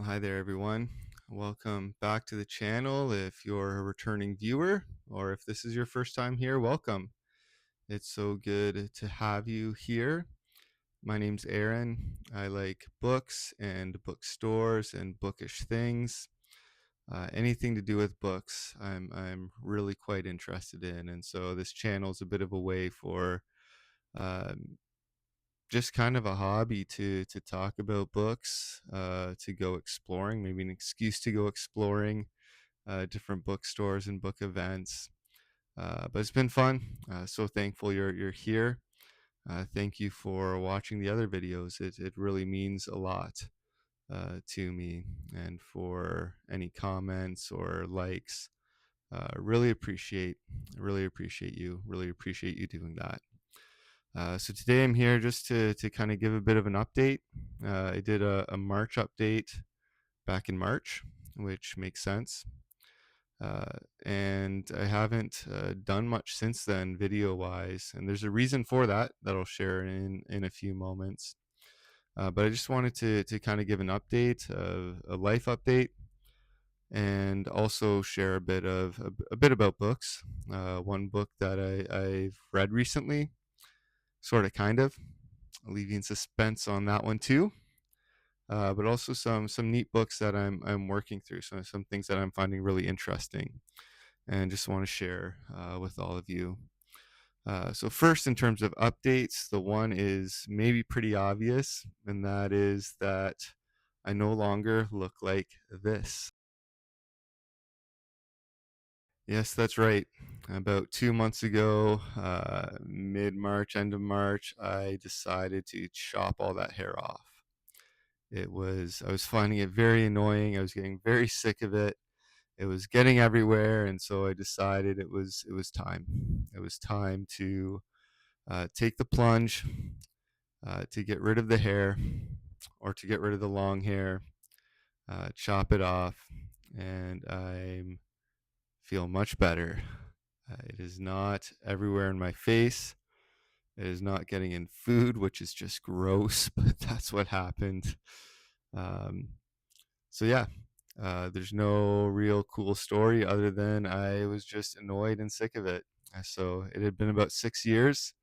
Well, hi there, everyone. Welcome back to the channel. If you're a returning viewer or if this is your first time here, welcome. It's so good to have you here. My name's Aaron. I like books and bookstores and bookish things. Anything to do with books, I'm really quite interested in, and so this channel is a bit of a way for um, just kind of a hobby to talk about books, to go exploring, maybe an excuse to go exploring different bookstores and book events. But it's been fun. So thankful you're here. Thank you for watching the other videos. It really means a lot to me, and for any comments or likes. Really appreciate you. Really appreciate you doing that. So today I'm here just to kind of give a bit of an update. I did a March update back in March, which makes sense. And I haven't done much since then video wise, and there's a reason for that I'll share in a few moments. But I just wanted to kind of give an update, a life update, and also share a bit about books. One book that I've read recently, sort of, kind of, leaving suspense on that one too. But also some neat books that I'm working through. So some things that I'm finding really interesting, and just want to share with all of you. So first, in terms of updates, the one is maybe pretty obvious, and that is that I no longer look like this. Yes, that's right. About 2 months ago, mid-March, end of March, I decided to chop all that hair off. I was finding it very annoying. I was getting very sick of it. It was getting everywhere, and so I decided it was time. It was time to take the plunge, to get rid of the hair, or to get rid of the long hair, chop it off, and I feel much better. It is not everywhere in my face. It is not getting in food, which is just gross, but that's what happened. Um, so yeah, there's no real cool story other than I was just annoyed and sick of it. So it had been about 6 years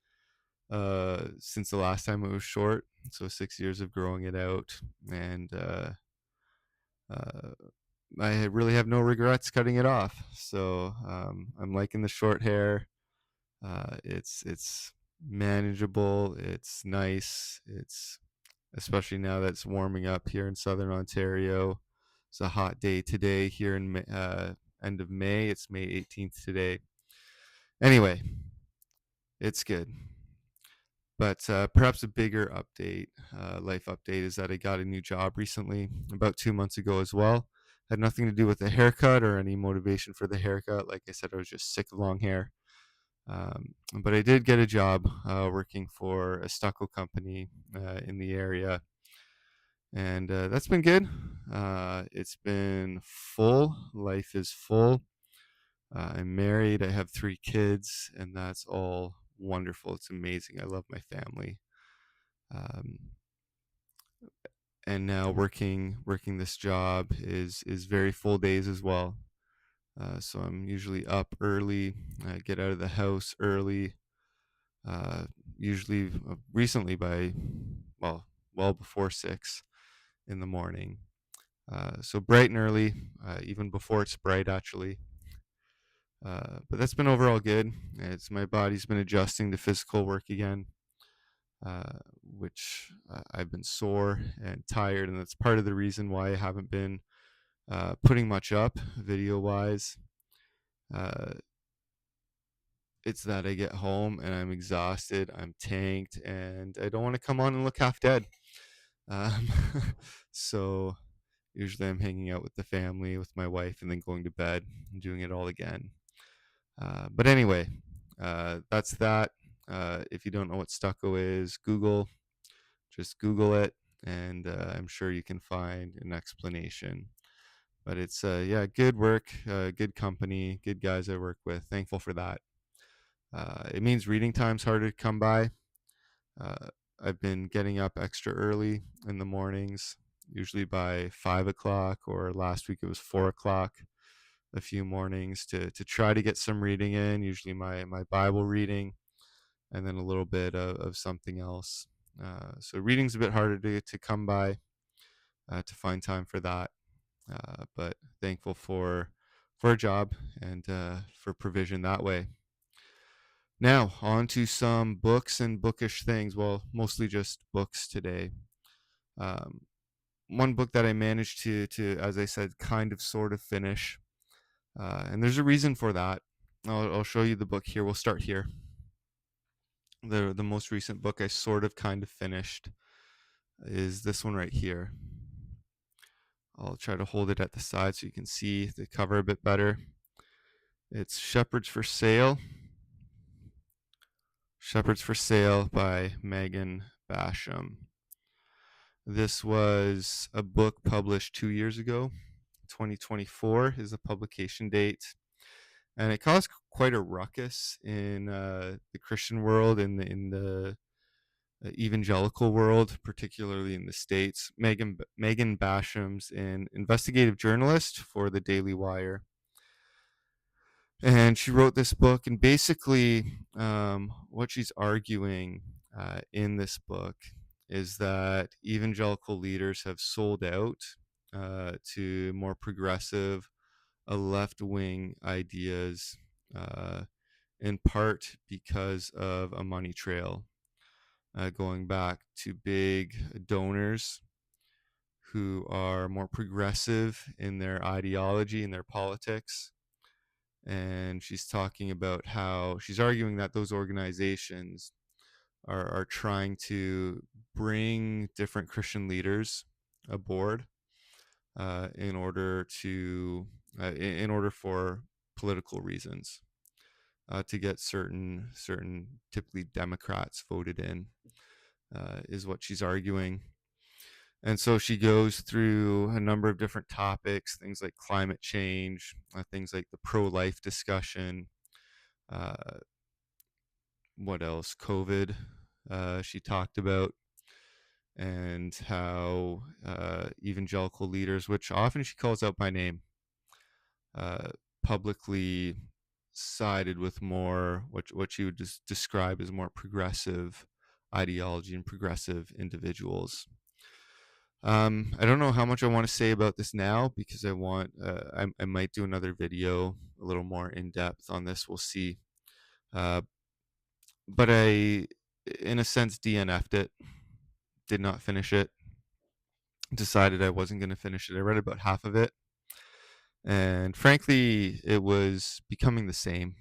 since the last time it was short. So 6 years of growing it out, and uh, I really have no regrets cutting it off. So I'm liking the short hair. It's manageable. It's nice. It's especially now that it's warming up here in southern Ontario. It's a hot day today here in end of May. It's May 18th today. Anyway, it's good. But perhaps a bigger update, life update, is that I got a new job recently, about 2 months ago as well. Had nothing to do with the haircut or any motivation for the haircut. Like I said, I was just sick of long hair. But I did get a job working for a stucco company in the area, and that's been good. It's been full. Life is full. I'm married. I have 3 kids, and that's all wonderful. It's amazing. I love my family. Um, and now working this job is very full days as well. So I'm usually up early. I get out of the house early. Uh, Usually, recently by well before 6 in the morning. So bright and early, even before it's bright, actually. But that's been overall good. It's My body's been adjusting to physical work again, which I've been sore and tired, and that's part of the reason why I haven't been putting much up video wise. Uh, it's that I get home and I'm exhausted, I'm tanked, and I don't want to come on and look half dead. Um, so usually I'm hanging out with the family, with my wife, and then going to bed and doing it all again. But anyway, that's that. If you don't know what stucco is, just Google it, and I'm sure you can find an explanation. But it's yeah, good work, good company, good guys I work with. Thankful for that. It means reading time's harder to come by. Uh, I've been getting up extra early in the mornings, usually by 5 o'clock, or last week it was 4 o'clock a few mornings to try to get some reading in, usually my Bible reading, and then a little bit of something else. So reading's a bit harder to come by, to find time for that. But thankful for a job and for provision that way. Now, on to some books and bookish things. Well, mostly just books today. Um, One book that I managed to, as I said, kind of sort of finish. And there's a reason for that. I'll show you the book here. We'll start here. The most recent book I sort of kind of finished is this one right here. I'll try to hold it at the side so you can see the cover a bit better. It's Shepherds for Sale. Shepherds for Sale by Megan Basham. This was a book published 2 years ago. 2024 is the publication date. And it caused quite a ruckus in the Christian world, in the evangelical world, particularly in the States. Megan Basham's an investigative journalist for the Daily Wire. And she wrote this book, and basically what she's arguing in this book is that evangelical leaders have sold out to more progressive, left-wing ideas, in part because of a money trail, going back to big donors who are more progressive in their ideology and their politics. And she's talking about how she's arguing that those organizations are trying to bring different Christian leaders aboard in order for political reasons, to get certain typically Democrats voted in, is what she's arguing. And so she goes through a number of different topics, things like climate change, things like the pro-life discussion, what else? COVID, she talked about, and how evangelical leaders, which often she calls out by name, publicly sided with more what she would just describe as more progressive ideology and progressive individuals. I don't know how much I want to say about this now, because I might do another video a little more in depth on this. We'll see. But I, in a sense, DNF'd it. Did not finish it. Decided I wasn't going to finish it. I read about half of it, and frankly, it was becoming the same.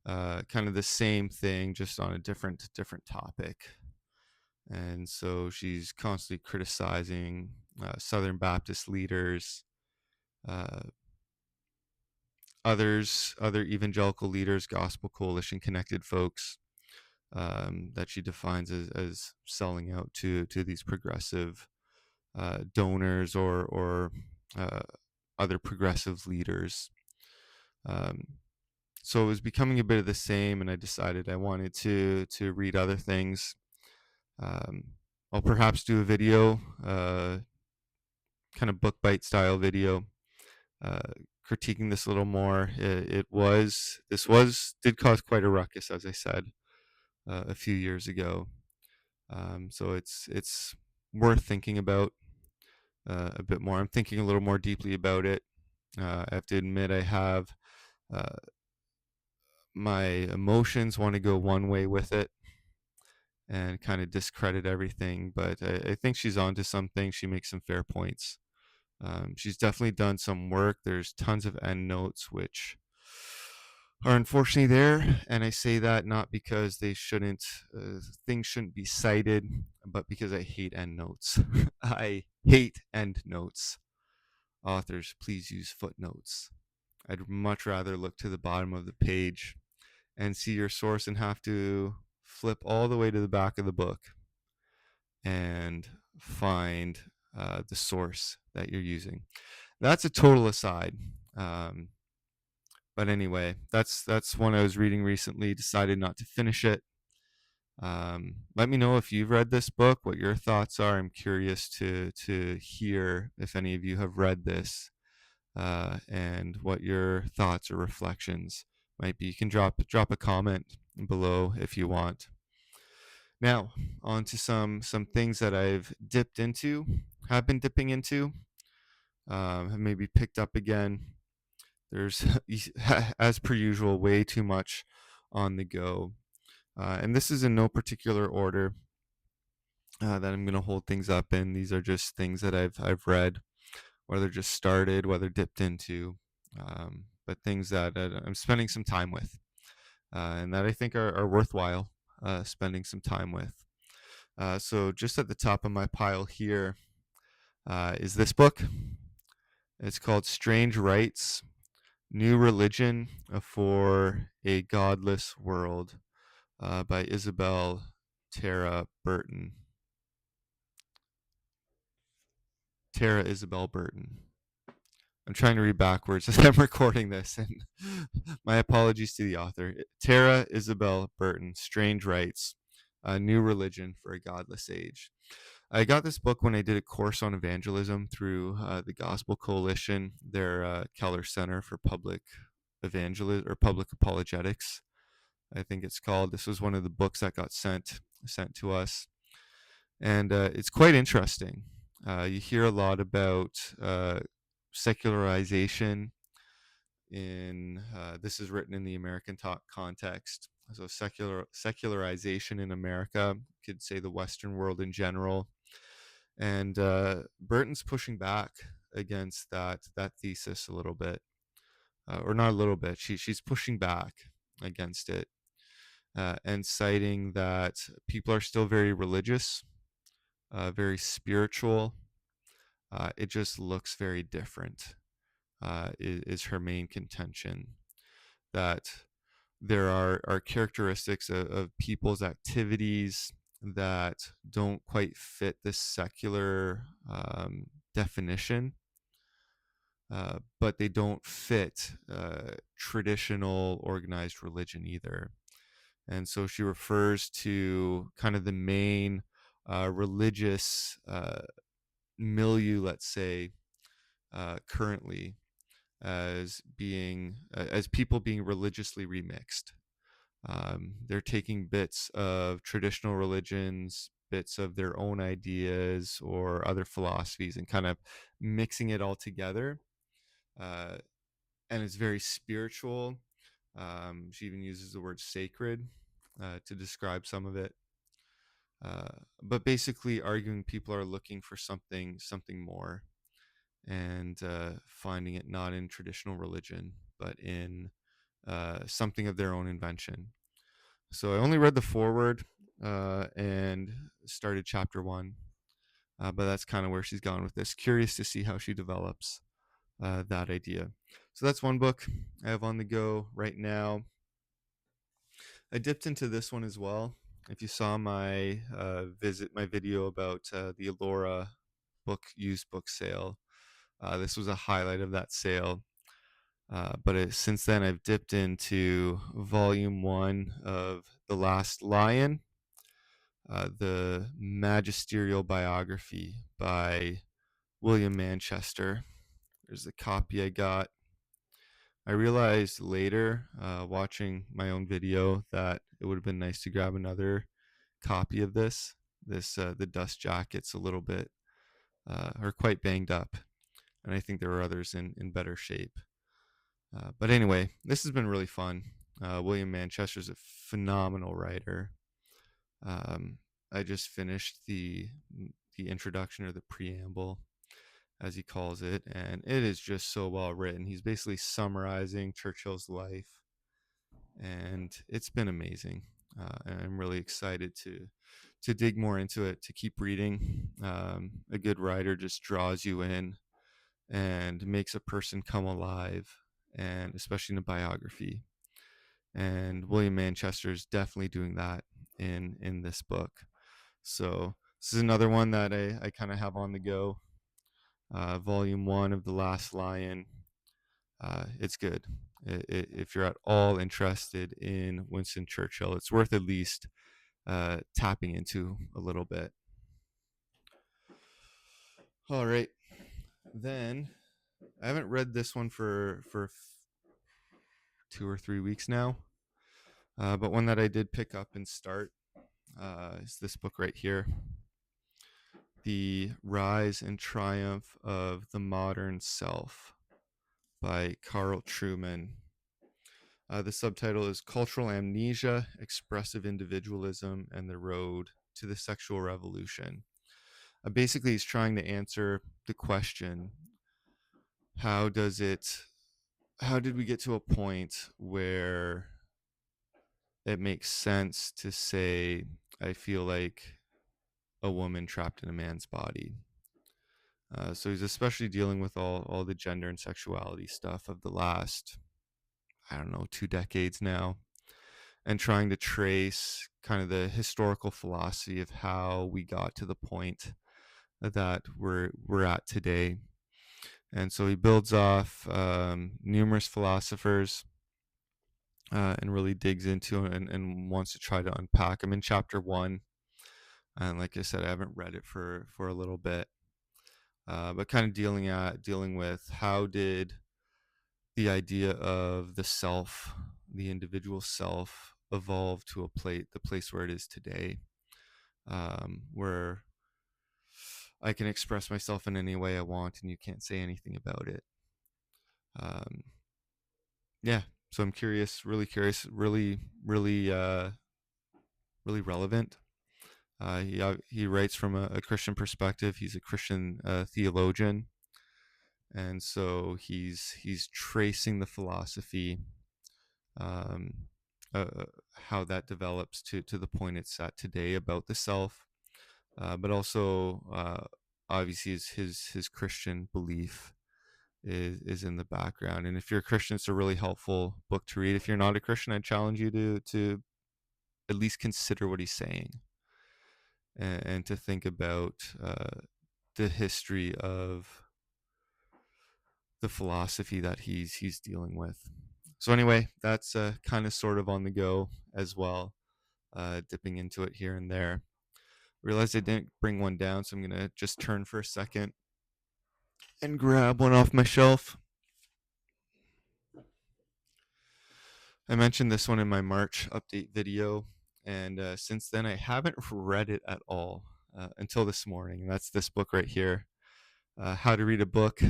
Kind of the same thing, just on a different topic. And so she's constantly criticizing Southern Baptist leaders, other evangelical leaders, Gospel Coalition connected folks, that she defines as selling out to these progressive donors or other progressive leaders. So it was becoming a bit of the same, and I decided I wanted to read other things. I'll perhaps do a video, kind of book bite style video, critiquing this a little more. Did cause quite a ruckus, as I said, a few years ago. So it's worth thinking about a bit more. I'm thinking a little more deeply about it. I have to admit, I have my emotions want to go one way with it and kind of discredit everything, but I think she's onto something. She makes some fair points. She's definitely done some work. There's tons of endnotes which are unfortunately there, and I say that not because things shouldn't be cited, but because I hate endnotes. I hate endnotes. Authors, please use footnotes. I'd much rather look to the bottom of the page and see your source and have to flip all the way to the back of the book and find the source that you're using. That's a total aside. But anyway, that's one I was reading recently. Decided not to finish it. Let me know if you've read this book, what your thoughts are. I'm curious to hear if any of you have read this, and what your thoughts or reflections might be. You can drop a comment below if you want. Now, on to some things that I've dipped into, have been dipping into, have maybe picked up again. There's, as per usual, way too much on the go. And this is in no particular order that I'm going to hold things up in. These are just things that I've read, whether just started, whether dipped into, but things that I'm spending some time with, and that I think are worthwhile spending some time with. So just at the top of my pile here is this book. It's called Strange Rites, New Religion for a Godless World, by Isabel Tara Burton. Tara Isabel Burton. I'm trying to read backwards as I'm recording this, and my apologies to the author. Tara Isabel Burton, Strange Rites, A New Religion for a Godless Age. I got this book when I did a course on evangelism through the Gospel Coalition, their Keller Center for Public Evangelism or Public Apologetics, I think it's called. This was one of the books that got sent to us, and it's quite interesting. You hear a lot about secularization in this is written in the American context. So secularization in America, you could say the Western world in general, and Burton's pushing back against that thesis a little bit, or not a little bit. She's pushing back against it, and citing that people are still very religious, very spiritual. It just looks very different. Is her main contention that there are characteristics of people's activities that don't quite fit this secular definition, but they don't fit traditional organized religion either. And so she refers to kind of the main religious milieu, let's say, currently as being as people being religiously remixed. They're taking bits of traditional religions, bits of their own ideas or other philosophies, and kind of mixing it all together. Uh, and it's very spiritual. She even uses the word sacred to describe some of it. But basically, arguing people are looking for something more, and finding it not in traditional religion, but in something of their own invention. So I only read the foreword and started chapter 1, but that's kind of where she's gone with this. Curious to see how she develops that idea. So that's one book I have on the go right now. I dipped into this one as well. If you saw my my video about the Alora used book sale, this was a highlight of that sale. But since then, I've dipped into volume 1 of The Last Lion, the magisterial biography by William Manchester. There's the copy I got. I realized later, watching my own video, that it would have been nice to grab another copy of this. The dust jacket's a little bit, or quite banged up, and I think there were others in better shape. But anyway, this has been really fun. William Manchester's a phenomenal writer. I just finished the introduction, or the preamble, as he calls it, and it is just so well written. He's basically summarizing Churchill's life, and it's been amazing. And I'm really excited to dig more into it, to keep reading. A good writer just draws you in and makes a person come alive, and especially in a biography. And William Manchester is definitely doing that in this book. So this is another one that I kind of have on the go. Volume 1 of The Last Lion. It's good. If you're at all interested in Winston Churchill, it's worth at least tapping into a little bit. All right, then I haven't read this one for 2 or 3 weeks now, but one that I did pick up and start is this book right here, The Rise and Triumph of the Modern Self by Carl Trueman. The subtitle is Cultural Amnesia, Expressive Individualism, and the Road to the Sexual Revolution. Basically, he's trying to answer the question, how did we get to a point where it makes sense to say, I feel like a woman trapped in a man's body? So he's especially dealing with all the gender and sexuality stuff of the last, I don't know, 2 decades now, and trying to trace kind of the historical philosophy of how we got to the point that we're at today. And so he builds off numerous philosophers and really digs into and wants to try to unpack. I'm in chapter 1, and like I said, I haven't read it for a little bit, but kind of dealing with how did the idea of the self, the individual self, evolve to the place where it is today, where I can express myself in any way I want, and you can't say anything about it. Yeah, so I'm curious, really, really relevant. He writes from a Christian perspective. He's a Christian theologian, and so he's tracing the philosophy, um, how that develops to the point it's at today about the self, but also obviously his Christian belief is in the background. And if you're a Christian, it's a really helpful book to read. If you're not a Christian, I challenge you to at least consider what he's saying, and to think about the history of the philosophy that he's dealing with. So anyway, that's kind of sort of on the go as well, dipping into it here and there. Realized I didn't bring one down, so I'm gonna just turn for a second and grab one off my shelf. I mentioned this one in my March update video, and since then I haven't read it at all until this morning. And that's this book right here, How to Read a Book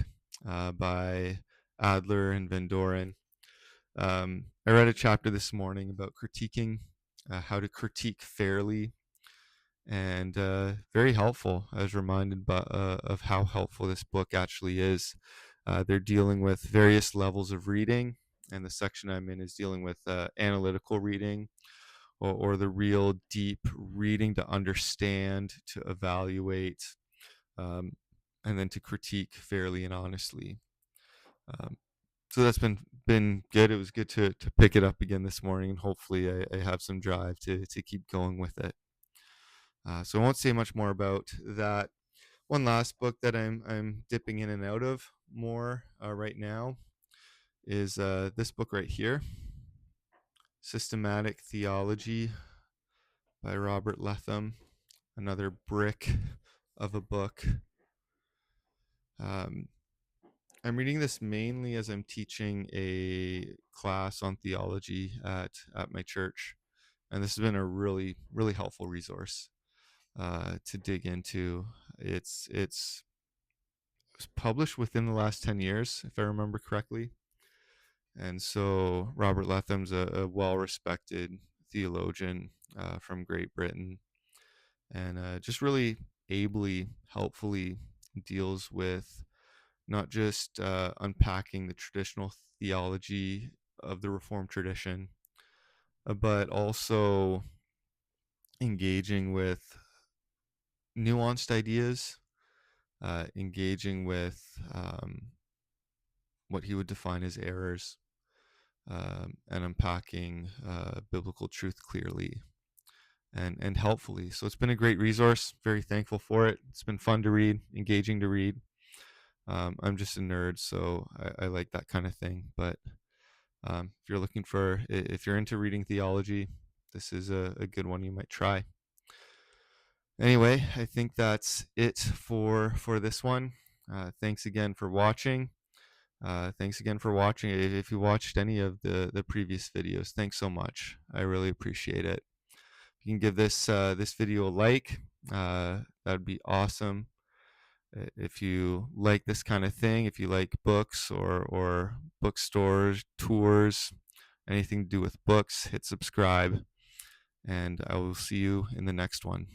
by Adler and Van Doren. I read a chapter this morning about critiquing, how to critique fairly, and very helpful. I was reminded of how helpful this book actually is. They're dealing with various levels of reading, and the section I'm in is dealing with analytical reading, or the real deep reading to understand, to evaluate, um, and then to critique fairly and honestly. So that's been good. It was good to pick it up again this morning, and hopefully I have some drive to keep going with it. So I won't say much more about that. One last book that I'm dipping in and out of more right now is this book right here, Systematic Theology by Robert Letham. Another brick of a book. I'm reading this mainly as I'm teaching a class on theology at my church, and this has been a really, really helpful resource to dig into. It's published within the last 10 years, if I remember correctly. And so Robert Letham's a well-respected theologian from Great Britain, and just really ably, helpfully deals with not just unpacking the traditional theology of the Reformed tradition, but also engaging with nuanced ideas, engaging with what he would define as errors, and unpacking biblical truth clearly and helpfully. So it's been a great resource. Very thankful for it. It's been fun to read, engaging to read. I'm just a nerd, so I like that kind of thing. But if you're into reading theology, this is a good one you might try. Anyway, I think that's it for this one. Thanks again for watching. Thanks again for watching. If you watched any of the previous videos, thanks so much. I really appreciate it. You can give this this video a like. That'd be awesome. If you like this kind of thing, if you like books or bookstores, tours, anything to do with books, hit subscribe, and I will see you in the next one.